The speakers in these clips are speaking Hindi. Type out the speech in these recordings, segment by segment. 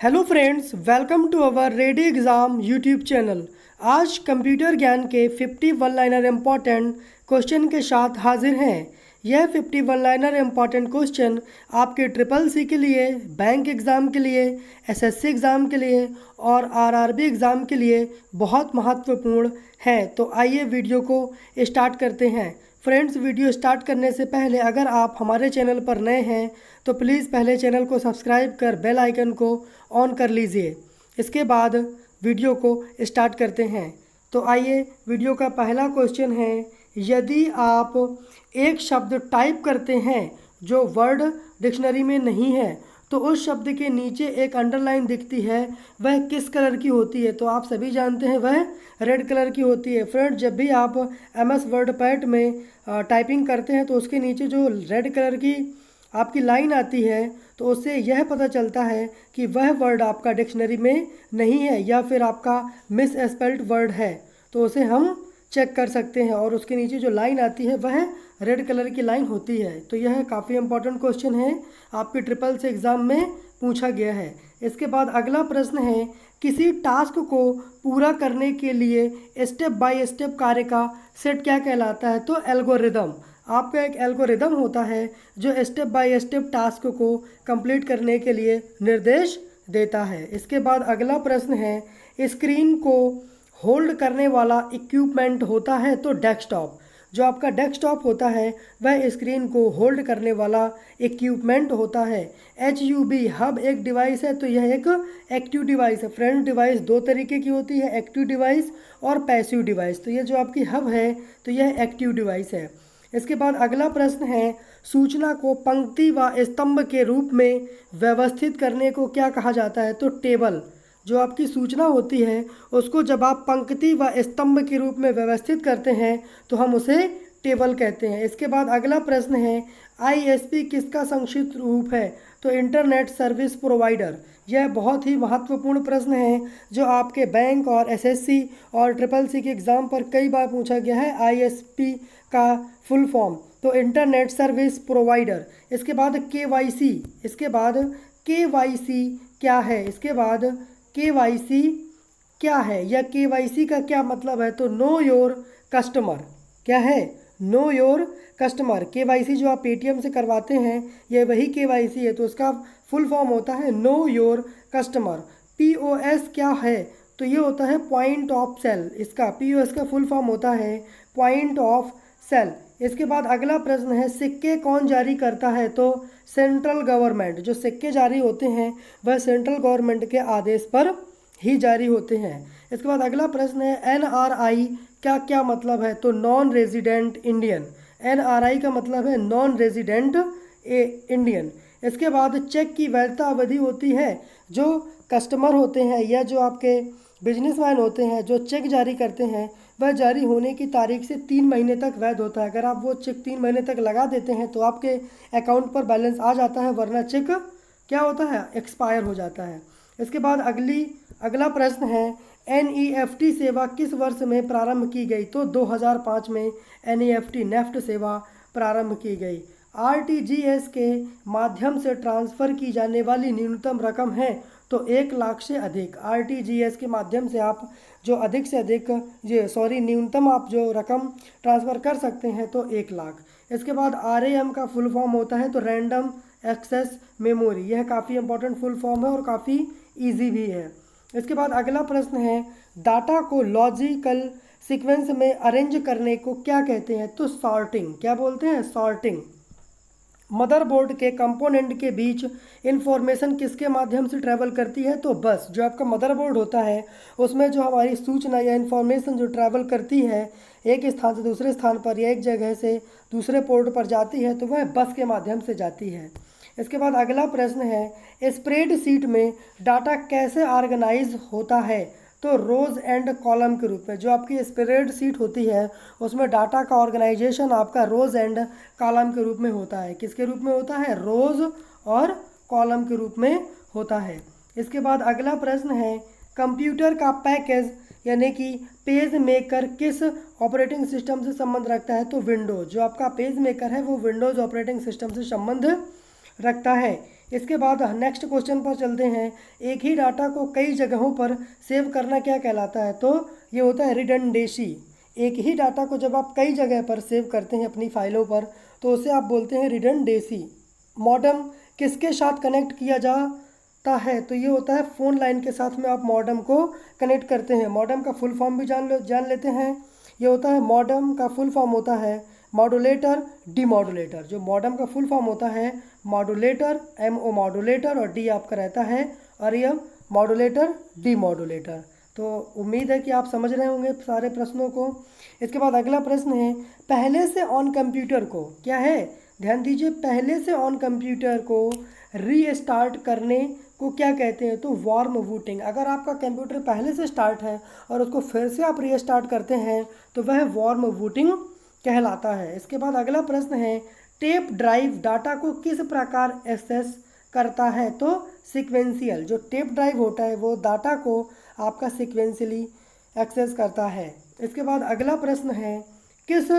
Hello friends, welcome to our ready exam YouTube channel. आज कंप्यूटर ज्ञान के 50 वन लाइनर इम्पॉर्टेंट क्वेश्चन के साथ हाजिर हैं। यह 50 वन लाइनर इम्पॉर्टेंट क्वेश्चन आपके ट्रिपल सी के लिए, बैंक एग्ज़ाम के लिए, एसएससी एग्ज़ाम के लिए और आरआरबी एग्ज़ाम के लिए बहुत महत्वपूर्ण है। तो आइए वीडियो को स्टार्ट करते हैं। फ्रेंड्स, वीडियो स्टार्ट करने से पहले अगर आप हमारे चैनल पर नए हैं तो प्लीज़ पहले चैनल को सब्सक्राइब कर बेल आइकन को ऑन कर लीजिए। इसके बाद वीडियो को स्टार्ट करते हैं। तो आइए, वीडियो का पहला क्वेश्चन है, यदि आप एक शब्द टाइप करते हैं जो वर्ड डिक्शनरी में नहीं है तो उस शब्द के नीचे एक अंडरलाइन दिखती है, वह किस कलर की होती है? तो आप सभी जानते हैं वह रेड कलर की होती है। फ्रेंड, जब भी आप MS वर्ड पैड में टाइपिंग करते हैं तो उसके नीचे जो रेड कलर की आपकी लाइन आती है तो उससे यह पता चलता है कि वह वर्ड आपका डिक्शनरी में नहीं है या फिर आपका मिस स्पेल्ड वर्ड है। तो उसे हम चेक कर सकते हैं और उसके नीचे जो लाइन आती है वह रेड कलर की लाइन होती है। तो यह काफ़ी इंपॉर्टेंट क्वेश्चन है, आपके ट्रिपल सी एग्ज़ाम में पूछा गया है। इसके बाद अगला प्रश्न है, किसी टास्क को पूरा करने के लिए स्टेप बाय स्टेप कार्य का सेट क्या कहलाता है? तो एल्गोरिदम। आपका एक एल्गोरिदम होता है जो स्टेप बाय स्टेप टास्क को कंप्लीट करने के लिए निर्देश देता है। इसके बाद अगला प्रश्न है, स्क्रीन को होल्ड करने वाला इक्विपमेंट होता है तो डेस्कटॉप। जो आपका डेस्कटॉप होता है वह स्क्रीन को होल्ड करने वाला इक्विपमेंट होता है। HUB हब एक डिवाइस है तो यह एक एक्टिव डिवाइस है। फ्रेंड, डिवाइस दो तरीके की होती है, एक्टिव डिवाइस और पैसिव डिवाइस। तो ये जो आपकी हब है तो यह एक्टिव डिवाइस है। इसके बाद अगला प्रश्न है, सूचना को पंक्ति व स्तंभ के रूप में व्यवस्थित करने को क्या कहा जाता है? तो टेबल। जो आपकी सूचना होती है उसको जब आप पंक्ति व स्तंभ के रूप में व्यवस्थित करते हैं तो हम उसे टेबल कहते हैं। इसके बाद अगला प्रश्न है, ISP किसका संक्षिप्त रूप है? तो इंटरनेट सर्विस प्रोवाइडर। यह बहुत ही महत्वपूर्ण प्रश्न है जो आपके बैंक और SSC और ट्रिपल सी के एग्ज़ाम पर कई बार पूछा गया है। ISP का फुल फॉर्म तो इंटरनेट सर्विस प्रोवाइडर। इसके बाद KYC। इसके बाद KYC क्या है? इसके बाद KYC क्या है या KYC का क्या मतलब है? तो नो योर कस्टमर। क्या है? Know your customer. KYC जो आप पेटीएम से करवाते हैं ये वही KYC है, तो उसका फुल फॉर्म होता है नो योर कस्टमर। POS क्या है? तो ये होता है पॉइंट ऑफ सेल। इसका POS का फुल फॉर्म होता है पॉइंट ऑफ सेल। इसके बाद अगला प्रश्न है, सिक्के कौन जारी करता है? तो सेंट्रल गवर्नमेंट। जो सिक्के जारी होते हैं वह सेंट्रल गवर्नमेंट के आदेश पर ही जारी होते हैं। इसके बाद अगला प्रश्न है, NRI का क्या मतलब है? तो नॉन रेजिडेंट इंडियन। NRI का मतलब है नॉन रेजिडेंट इंडियन। इसके बाद चेक की वैधता अवधि होती है, जो कस्टमर होते हैं या जो आपके बिजनेसमैन होते हैं जो चेक जारी करते हैं वह जारी होने की तारीख से 3 महीने तक वैध होता है। अगर आप वो चेक 3 महीने तक लगा देते हैं तो आपके अकाउंट पर बैलेंस आ जाता है, वरना चेक क्या होता है? एक्सपायर हो जाता है। इसके बाद अगला प्रश्न है, NEFT सेवा किस वर्ष में प्रारंभ की गई? तो 2005 में NEFT सेवा प्रारंभ की गई। RTGS के माध्यम से ट्रांसफ़र की जाने वाली न्यूनतम रकम है तो 1 लाख से अधिक। RTGS के माध्यम से आप जो अधिक से अधिक न्यूनतम आप जो रकम ट्रांसफ़र कर सकते हैं तो 1 लाख। इसके बाद RAM का फुल फॉर्म होता है तो रैंडम एक्सेस मेमोरी। यह काफ़ी इंपॉर्टेंट फुल फॉर्म है और काफ़ी ईजी भी है। इसके बाद अगला प्रश्न है, डाटा को लॉजिकल सीक्वेंस में अरेंज करने को क्या कहते हैं? तो सॉर्टिंग। क्या बोलते हैं? सॉर्टिंग। मदरबोर्ड के कंपोनेंट के बीच इंफॉर्मेशन किसके माध्यम से ट्रैवल करती है? तो बस। जो आपका मदरबोर्ड होता है उसमें जो हमारी सूचना या इंफॉर्मेशन जो ट्रैवल करती है एक स्थान से दूसरे स्थान पर या एक जगह से दूसरे पोर्ट पर जाती है तो वह बस के माध्यम से जाती है। इसके बाद अगला प्रश्न है, स्प्रेडशीट में डाटा कैसे ऑर्गेनाइज होता है? तो रोज़ एंड कॉलम के रूप में। जो आपकी स्प्रेडशीट होती है उसमें डाटा का ऑर्गेनाइजेशन आपका रोज़ एंड कॉलम के रूप में होता है। किसके रूप में होता है? रोज़ और कॉलम के रूप में होता है। इसके बाद अगला प्रश्न है, कंप्यूटर का पैकेज यानी कि पेज मेकर किस ऑपरेटिंग सिस्टम से संबंध रखता है? तो विंडोज़। जो आपका पेज मेकर है वो विंडोज़ ऑपरेटिंग सिस्टम से संबंध रखता है। इसके बाद नेक्स्ट क्वेश्चन पर चलते हैं। एक ही डाटा को कई जगहों पर सेव करना क्या कहलाता है? तो ये होता है रिडंडेंसी। एक ही डाटा को जब आप कई जगह पर सेव करते हैं अपनी फाइलों पर तो उसे आप बोलते हैं रिडंडेंसी। मॉडेम किसके साथ कनेक्ट किया जाता है? तो ये होता है फ़ोन लाइन के साथ में आप मॉडेम को कनेक्ट करते हैं। मॉडेम का फुल फॉर्म भी जान लेते हैं। ये होता है मॉडेम का फुल फॉर्म होता है मॉडुलेटर डीमॉडुलेटर। जो मॉडेम का फुल फॉर्म होता है मॉडुलेटर, MO मॉडुलेटर, और D आपका रहता है आरईएम मॉडुलेटर डीमॉडुलेटर। तो उम्मीद है कि आप समझ रहे होंगे सारे प्रश्नों को। इसके बाद अगला प्रश्न है, पहले से ऑन कंप्यूटर को क्या है? ध्यान दीजिए, पहले से ऑन कंप्यूटर को रीस्टार्ट करने को क्या कहते हैं? तो वार्म बूटिंग। अगर आपका कंप्यूटर पहले से स्टार्ट है और उसको फिर से आप रीस्टार्ट करते हैं तो वह वार्म बूटिंग कहलाता है। इसके बाद अगला प्रश्न है, टेप ड्राइव डाटा को किस प्रकार एक्सेस करता है? तो सीक्वेंशियल। जो टेप ड्राइव होता है वो डाटा को आपका सीक्वेंशियली एक्सेस करता है। इसके बाद अगला प्रश्न है, किस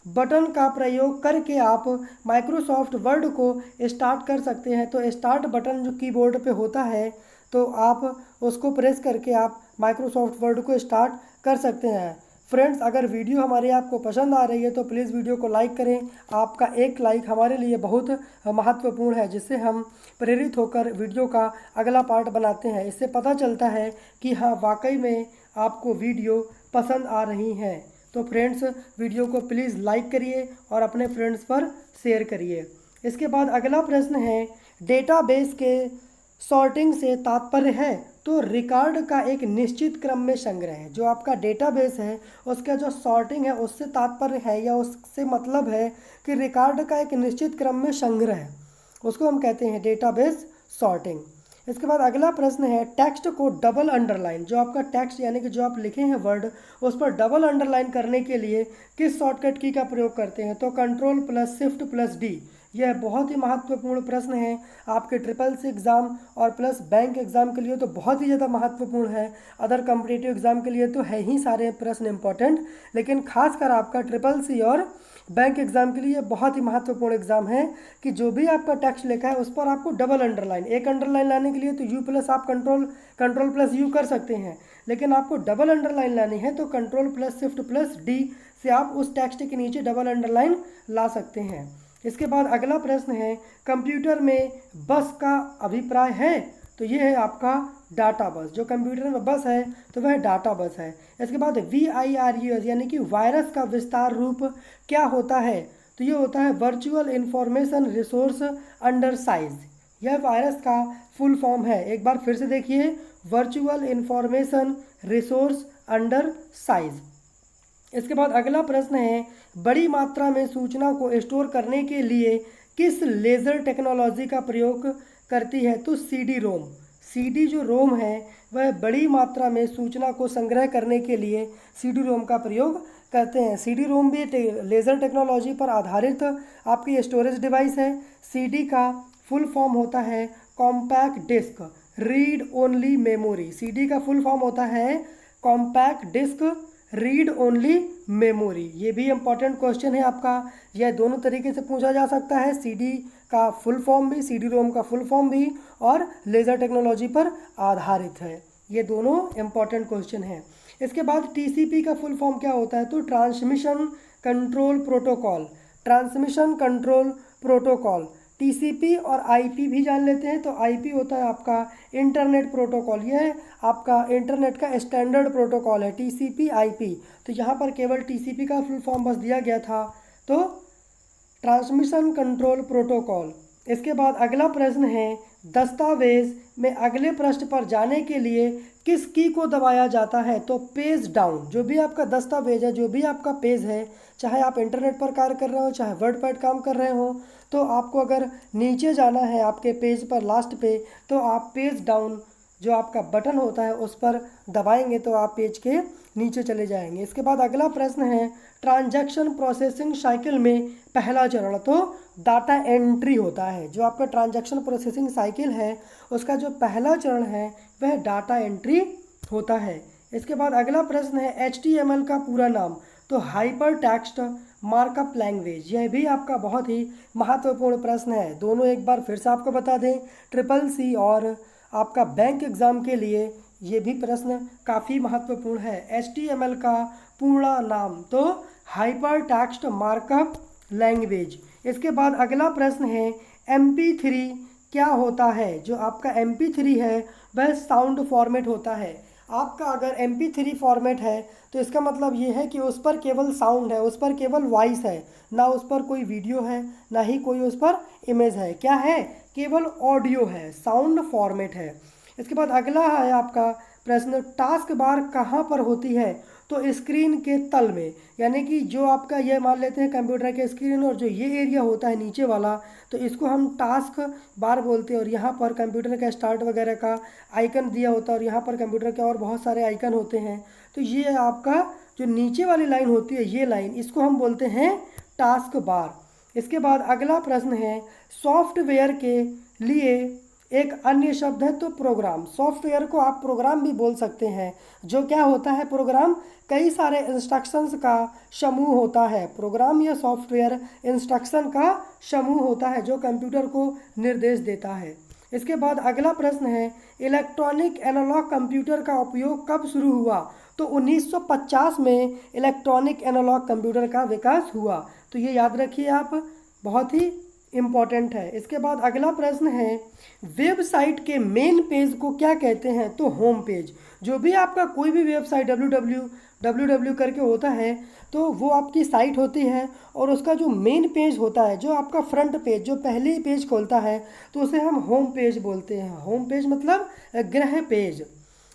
बटन का प्रयोग करके आप माइक्रोसॉफ्ट वर्ड को स्टार्ट कर सकते हैं? तो स्टार्ट बटन जो कीबोर्ड पे होता है तो आप उसको प्रेस करके आप माइक्रोसॉफ्ट वर्ड को स्टार्ट कर सकते हैं। फ्रेंड्स, अगर वीडियो हमारी आपको पसंद आ रही है तो प्लीज़ वीडियो को लाइक करें। आपका एक लाइक हमारे लिए बहुत महत्वपूर्ण है, जिससे हम प्रेरित होकर वीडियो का अगला पार्ट बनाते हैं। इससे पता चलता है कि हाँ, वाकई में आपको वीडियो पसंद आ रही हैं। तो फ्रेंड्स, वीडियो को प्लीज़ लाइक करिए और अपने फ्रेंड्स पर शेयर करिए। इसके बाद अगला प्रश्न है, डेटाबेस के सॉर्टिंग से तात्पर्य है? तो रिकॉर्ड का एक निश्चित क्रम में संग्रह है। जो आपका डेटाबेस है उसका जो सॉर्टिंग है उससे तात्पर्य है या उससे मतलब है कि रिकॉर्ड का एक निश्चित क्रम में संग्रह है, उसको हम कहते हैं डेटाबेस सॉर्टिंग। इसके बाद अगला प्रश्न है, टेक्स्ट को डबल अंडरलाइन। जो आपका टेक्स्ट यानी कि जो आप लिखे हैं वर्ड उस पर डबल अंडरलाइन करने के लिए किस शॉर्टकट की का प्रयोग करते हैं? तो Ctrl+Shift+D। यह बहुत ही महत्वपूर्ण प्रश्न है आपके SSC एग्ज़ाम और प्लस बैंक एग्ज़ाम के लिए तो बहुत ही ज़्यादा महत्वपूर्ण है। अदर कॉम्पिटिटिव एग्ज़ाम के लिए तो है ही सारे प्रश्न इंपॉर्टेंट, लेकिन खासकर आपका SSC और बैंक एग्ज़ाम के लिए बहुत ही महत्वपूर्ण एग्ज़ाम है कि जो भी आपका टेक्स्ट लिखा है उस पर आपको डबल अंडरलाइन, एक अंडरलाइन लाने के लिए तो U+ आप Ctrl+U कर सकते हैं, लेकिन आपको डबल अंडरलाइन लानी है तो Ctrl+Shift+D से आप उस टेक्स्ट के नीचे डबल अंडरलाइन ला सकते हैं। इसके बाद अगला प्रश्न है, कंप्यूटर में बस का अभिप्राय है? तो ये है आपका डाटा बस। जो कंप्यूटर में बस है तो वह डाटा बस है। इसके बाद VIRUS यानी कि वायरस का विस्तार रूप क्या होता है? तो ये होता है virtual information resource under size. यह वायरस का फुल फॉर्म है। एक बार फिर से देखिए, virtual information resource under size. इसके बाद अगला प्रश्न है, बड़ी मात्रा में सूचना को स्टोर करने के लिए किस लेज़र टेक्नोलॉजी का प्रयोग करती है? तो CD-ROM। CD जो रोम है वह बड़ी मात्रा में सूचना को संग्रह करने के लिए CD-ROM का प्रयोग करते हैं। CD-ROM भी लेज़र टेक्नोलॉजी पर आधारित आपकी स्टोरेज डिवाइस है। CD का फुल फॉर्म होता है compact disc read only memory. CD का फुल फॉर्म होता है compact disc read only memory. ये भी इंपॉर्टेंट क्वेश्चन है आपका। यह दोनों तरीके से पूछा जा सकता है, CD का फुल फॉर्म भी, CD-ROM का फुल फॉर्म भी, और लेज़र टेक्नोलॉजी पर आधारित है। ये दोनों इंपॉर्टेंट क्वेश्चन हैं। इसके बाद TCP का फुल फॉर्म क्या होता है? तो transmission control protocol. Transmission control protocol. TCP और IP भी जान लेते हैं। तो IP होता है आपका इंटरनेट प्रोटोकॉल। यह आपका इंटरनेट का स्टैंडर्ड प्रोटोकॉल है TCP IP। तो यहाँ पर केवल TCP का फुल फॉर्म बस दिया गया था, तो ट्रांसमिशन कंट्रोल प्रोटोकॉल। इसके बाद अगला प्रश्न है, दस्तावेज में अगले पृष्ठ पर जाने के लिए किस की को दबाया जाता है? तो पेज डाउन। जो भी आपका दस्तावेज है, जो भी आपका पेज है, चाहे आप इंटरनेट पर कार्य कर रहे हो चाहे वर्ड पर काम कर रहे हो, तो आपको अगर नीचे जाना है आपके पेज पर लास्ट पे तो आप पेज डाउन जो आपका बटन होता है उस पर दबाएंगे तो आप पेज के नीचे चले जाएंगे। इसके बाद अगला प्रश्न है, ट्रांजैक्शन प्रोसेसिंग साइकिल में पहला चरण तो डाटा एंट्री होता है। जो आपका ट्रांजैक्शन प्रोसेसिंग साइकिल है उसका जो पहला चरण है वह डाटा एंट्री होता है। इसके बाद अगला प्रश्न है, HTML का पूरा नाम? तो हाइपर टेक्स्ट मार्कअप लैंग्वेज, यह भी आपका बहुत ही महत्वपूर्ण प्रश्न है। दोनों एक बार फिर से आपको बता दें, ट्रिपल सी और आपका बैंक एग्ज़ाम के लिए ये भी प्रश्न काफ़ी महत्वपूर्ण है। HTML का पूर्ण नाम तो हाइपर टेक्स्ट मार्कअप लैंग्वेज। इसके बाद अगला प्रश्न है MP3 क्या होता है। जो आपका MP3 है वह साउंड फॉर्मेट होता है। आपका अगर MP3 फॉर्मेट है तो इसका मतलब ये है कि उस पर केवल साउंड है, उस पर केवल वॉइस है, ना उस पर कोई वीडियो है, ना ही कोई उस पर इमेज है। क्या है? केवल ऑडियो है, साउंड फॉर्मेट है। इसके बाद अगला है आपका प्रश्न, टास्क बार कहाँ पर होती है। तो स्क्रीन के तल में, यानी कि जो आपका ये मान लेते हैं कंप्यूटर के स्क्रीन और जो ये एरिया होता है नीचे वाला, तो इसको हम टास्क बार बोलते हैं। और यहाँ पर कंप्यूटर का स्टार्ट वगैरह का आइकन दिया होता है और यहाँ पर कंप्यूटर के और बहुत सारे आइकन होते हैं। तो ये आपका जो नीचे वाली लाइन होती है, ये लाइन, इसको हम बोलते हैं टास्क बार। इसके बाद अगला प्रश्न है, सॉफ्टवेयर के लिए एक अन्य शब्द है तो प्रोग्राम। सॉफ्टवेयर को आप प्रोग्राम भी बोल सकते हैं। जो क्या होता है प्रोग्राम, कई सारे इंस्ट्रक्शंस का समूह होता है। प्रोग्राम या सॉफ्टवेयर इंस्ट्रक्शन का समूह होता है जो कंप्यूटर को निर्देश देता है। इसके बाद अगला प्रश्न है, इलेक्ट्रॉनिक एनालॉग कंप्यूटर का उपयोग कब शुरू हुआ। तो 1950 में इलेक्ट्रॉनिक एनालॉग कंप्यूटर का विकास हुआ। तो ये याद रखिए आप, बहुत ही इम्पॉर्टेंट है। इसके बाद अगला प्रश्न है, वेबसाइट के मेन पेज को क्या कहते हैं। तो होम पेज। जो भी आपका कोई भी वेबसाइट www करके होता है तो वो आपकी साइट होती है और उसका जो मेन पेज होता है, जो आपका फ्रंट पेज, जो पहले ही पेज खोलता है, तो उसे हम होम पेज बोलते हैं। होम पेज मतलब गृह पेज।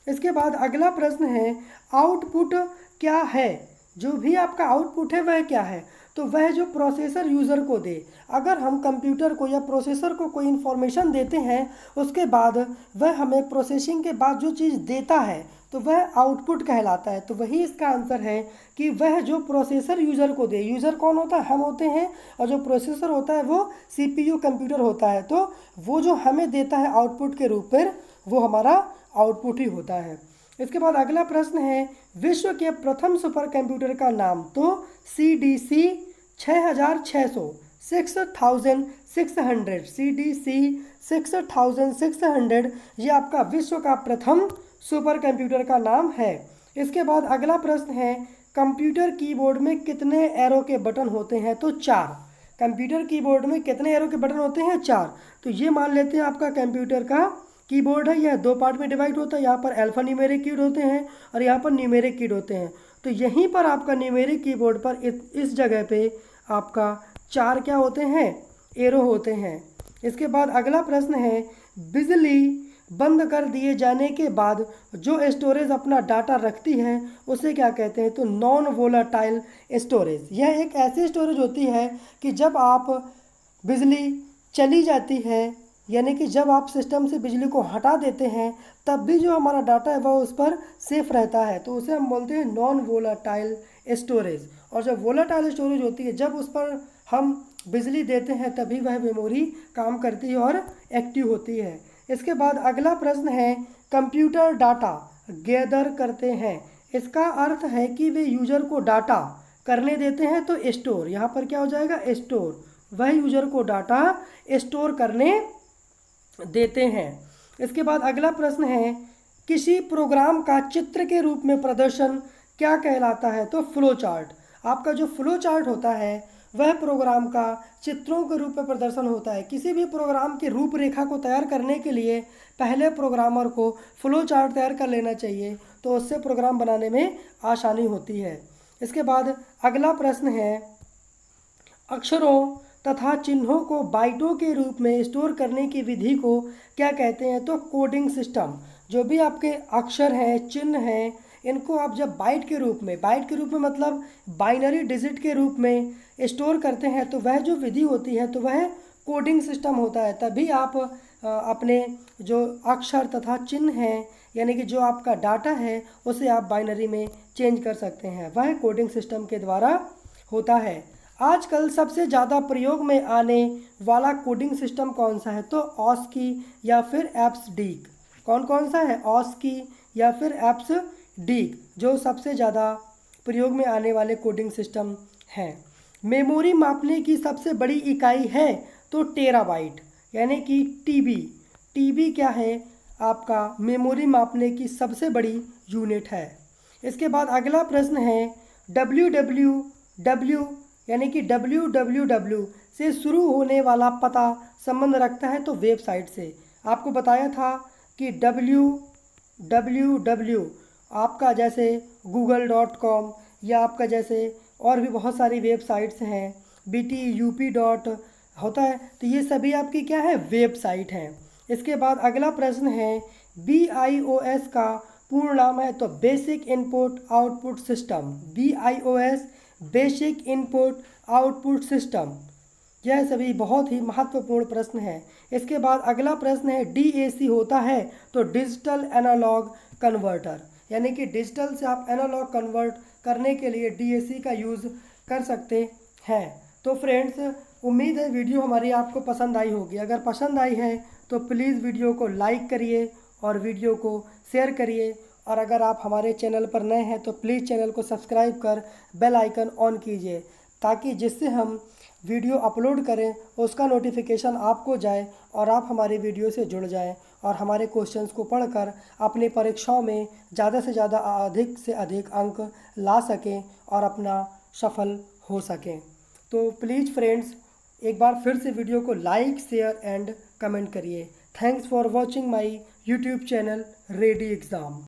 इसके बाद अगला प्रश्न है, आउटपुट क्या है। जो भी आपका आउटपुट है वह क्या है। तो वह जो प्रोसेसर यूज़र को दे। अगर हम कंप्यूटर को या प्रोसेसर को कोई इन्फॉर्मेशन देते हैं, उसके बाद वह हमें प्रोसेसिंग के बाद जो चीज़ देता है तो वह आउटपुट कहलाता है। तो वही इसका आंसर है कि वह जो प्रोसेसर यूज़र को दे। यूज़र कौन होता है? हम होते हैं। और जो प्रोसेसर होता है वो CPU कंप्यूटर होता है। तो वो जो हमें देता है आउटपुट के रूप में, वो हमारा आउटपुट ही होता है। इसके बाद अगला प्रश्न है, विश्व के प्रथम सुपर कंप्यूटर का नाम। तो CDC 6600 6600 CDC 6600 ये आपका विश्व का प्रथम सुपर कंप्यूटर का नाम है। इसके बाद अगला प्रश्न है, कंप्यूटर कीबोर्ड में कितने एरो के बटन होते हैं। तो 4। कंप्यूटर कीबोर्ड में कितने एरो के बटन होते हैं? 4। तो ये मान लेते हैं आपका कंप्यूटर का कीबोर्ड है, यह 2 पार्ट में डिवाइड होता है। यहाँ पर अल्फा न्यूमेरिक कीड होते हैं और यहाँ पर न्यूमेरिक कीड होते हैं। तो यहीं पर आपका न्यूमेरिक कीबोर्ड पर इस जगह पे आपका 4 क्या होते हैं? एरो होते हैं। इसके बाद अगला प्रश्न है, बिजली बंद कर दिए जाने के बाद जो स्टोरेज अपना डाटा रखती है उसे क्या कहते हैं। तो नॉन वोलाटाइल स्टोरेज। यह एक ऐसी स्टोरेज होती है कि जब आप बिजली चली जाती है, यानी कि जब आप सिस्टम से बिजली को हटा देते हैं, तब भी जो हमारा डाटा है वह उस पर सेफ रहता है। तो उसे हम बोलते हैं नॉन वोलाटाइल स्टोरेज। और जब वोलाटाइल स्टोरेज होती है, जब उस पर हम बिजली देते हैं तभी वह मेमोरी काम करती है और एक्टिव होती है। इसके बाद अगला प्रश्न है, कंप्यूटर डाटा गैदर करते हैं। इसका अर्थ है कि वे यूजर को डाटा करने देते हैं। तो स्टोर, यहाँ पर क्या हो जाएगा? स्टोर। वह यूजर को डाटा स्टोर करने देते हैं। इसके बाद अगला प्रश्न है, किसी प्रोग्राम का चित्र के रूप में प्रदर्शन क्या कहलाता है। तो फ्लो चार्ट। आपका जो फ्लो चार्ट होता है वह प्रोग्राम का चित्रों के रूप में प्रदर्शन होता है। किसी भी प्रोग्राम की रूपरेखा को तैयार करने के लिए पहले प्रोग्रामर को फ्लो चार्ट तैयार कर लेना चाहिए, तो उससे प्रोग्राम बनाने में आसानी होती है। इसके बाद अगला प्रश्न है, अक्षरों तथा चिन्हों को बाइटों के रूप में स्टोर करने की विधि को क्या कहते हैं। तो कोडिंग सिस्टम। जो भी आपके अक्षर हैं, चिन्ह हैं, इनको आप जब बाइट के रूप में मतलब बाइनरी डिजिट के रूप में स्टोर करते हैं, तो वह जो विधि होती है तो वह कोडिंग सिस्टम होता है। तभी आप अपने जो अक्षर तथा चिन्ह हैं, यानी कि जो आपका डाटा है, उसे आप बाइनरी में चेंज कर सकते हैं। वह कोडिंग सिस्टम के द्वारा होता है। आजकल सबसे ज़्यादा प्रयोग में आने वाला कोडिंग सिस्टम कौन सा है। तो ऑस्की या फिर एप्सडीक। कौन कौन सा है? ऑस्की या फिर एप्सडीक, जो सबसे ज़्यादा प्रयोग में आने वाले कोडिंग सिस्टम हैं। मेमोरी मापने की सबसे बड़ी इकाई है तो टेराबाइट यानी कि टीबी। टीबी क्या है? आपका मेमोरी मापने की सबसे बड़ी यूनिट है। इसके बाद अगला प्रश्न है www यानी कि www से शुरू होने वाला पता संबंध रखता है तो वेबसाइट से। आपको बताया था कि www आपका जैसे google.com या आपका जैसे और भी बहुत सारी वेबसाइट्स हैं, BTUP डॉट होता है, तो ये सभी आपकी क्या है? वेबसाइट हैं। इसके बाद अगला प्रश्न है BIOS का पूर्ण नाम है तो basic input output system. BIOS basic input output system. यह सभी बहुत ही महत्वपूर्ण प्रश्न है। इसके बाद अगला प्रश्न है DAC होता है तो डिजिटल एनालॉग कन्वर्टर, यानी कि डिजिटल से आप एनालॉग कन्वर्ट करने के लिए DAC का यूज़ कर सकते हैं। तो फ्रेंड्स, उम्मीद है वीडियो हमारी आपको पसंद आई होगी। अगर पसंद आई है तो प्लीज़ वीडियो को लाइक करिए और वीडियो को शेयर करिए, और अगर आप हमारे चैनल पर नए हैं तो प्लीज़ चैनल को सब्सक्राइब कर बेल आइकन ऑन कीजिए, ताकि जिससे हम वीडियो अपलोड करें उसका नोटिफिकेशन आपको जाए और आप हमारे वीडियो से जुड़ जाएं और हमारे क्वेश्चंस को पढ़कर अपनी परीक्षाओं में ज़्यादा से ज़्यादा अधिक से अधिक अंक ला सकें और अपना सफल हो सकें। तो प्लीज़ फ्रेंड्स, एक बार फिर से वीडियो को लाइक, शेयर एंड कमेंट करिए। Thanks for watching my YouTube channel ready exam.